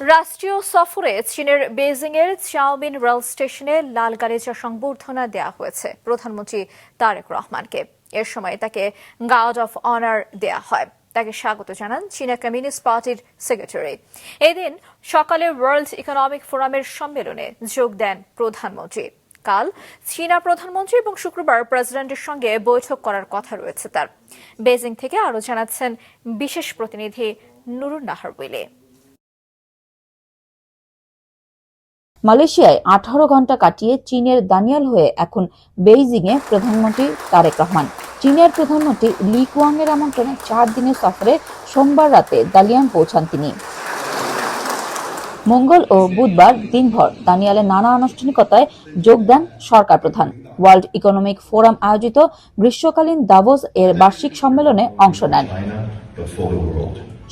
রাষ্ট্রীয় সফরে চীনের বেজিং এর চাওমিন রেল স্টেশনে লাল গালিচা সংবর্ধনা দেওয়া হয়েছে প্রধানমন্ত্রী তারেক রহমানকে। এর সময় তাকে গার্ড অফ অনার দেওয়া হয়। তাকে স্বাগত জানান চীনা কমিউনিস্ট পার্টির সেক্রেটারি। এদিন সকালে ওয়ার্ল্ড ইকোনমিক ফোরামের সম্মেলনে যোগ দেন প্রধানমন্ত্রী। কাল চীনা প্রধানমন্ত্রী এবং শুক্রবার প্রেসিডেন্টের সঙ্গে বৈঠক করার কথা রয়েছে তার। বেজিং থেকে আরো জানাচ্ছেন বিশেষ প্রতিনিধি নুরুন নাহার উইলি। মালয়েশিয়ায় 18 ঘন্টা কাটিয়ে চীনের দানিয়াল হয়ে এখন বেইজিংয়ে প্রধানমন্ত্রী তারেক রহমান। চীনের প্রধানমন্ত্রী লি কুয়াং এর আমন্ত্রণে 4 দিনের সফরে সোমবার রাতে দালিয়ান পৌঁছান তিনি। মঙ্গল ও বুধবার দিনভর দানিয়ালে নানা আনুষ্ঠানিকতায় যোগ দেন সরকার প্রধান। ওয়ার্ল্ড ইকোনমিক ফোরাম আয়োজিত গ্রীষ্মকালীন দাভোস এর বার্ষিক সম্মেলনে অংশ নেন।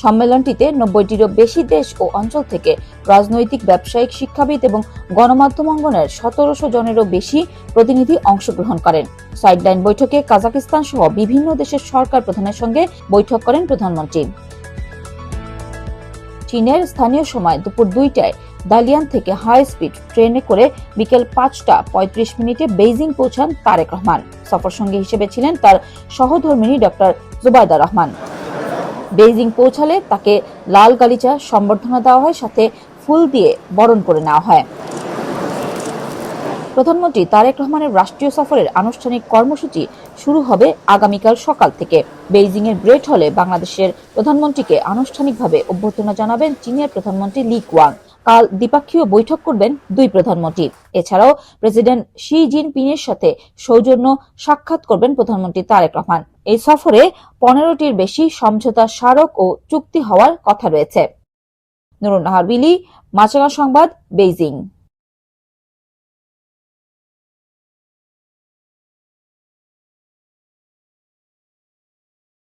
সম্মেলনটিতে 90টিরও বেশি দেশ ও অঞ্চল থেকে রাজনৈতিক, ব্যবসায়িক, শিক্ষাবিদ এবং গণমাধ্যম অঙ্গনের 1700 জনেরও বেশি প্রতিনিধি অংশগ্রহণ করেন। সাইডলাইন বৈঠকে কাজাকিস্তান সহ বিভিন্ন দেশের সরকার প্রধানের সঙ্গে বৈঠক করেন প্রধানমন্ত্রী। চীনের স্থানীয় সময় দুপুর 2টায় দালিয়ান থেকে হাই স্পিড ট্রেনে করে বিকেল 5:35 বেইজিং পৌঁছান তারেক রহমান। সফরসঙ্গী হিসেবে ছিলেন তার সহধর্মিণী ডক্টর জুবাইদা রহমান। বেইজিং পৌঁছালে তাকে লাল গালিচা সম্বর্ধনা দেওয়া হয়, সাথে ফুল দিয়ে বরণ করে নেওয়া হয়। প্রধানমন্ত্রী তারেক রহমানের রাষ্ট্রীয় সফরের আনুষ্ঠানিক কর্মসূচি শুরু হবে আগামীকাল সকাল থেকে। বেইজিং এর গ্রেট হলে বাংলাদেশের প্রধানমন্ত্রীকে আনুষ্ঠানিকভাবে অভ্যর্থনা জানাবেন চীনের প্রধানমন্ত্রী লি কুয়াং। কাল দ্বিপাক্ষীয় বৈঠক করবেন দুই প্রধানমন্ত্রী। এছাড়াও প্রেসিডেন্ট শি জিনপিংয়ের সাথে সৌজন্য সাক্ষাৎ করবেন প্রধানমন্ত্রী তারেক রহমান। এই সফরে 15টির বেশি সমঝোতা স্মারক ও চুক্তি হওয়ার কথা রয়েছে। নুরুন নাহার উইলি, মাছরাঙা সংবাদ, বেইজিং।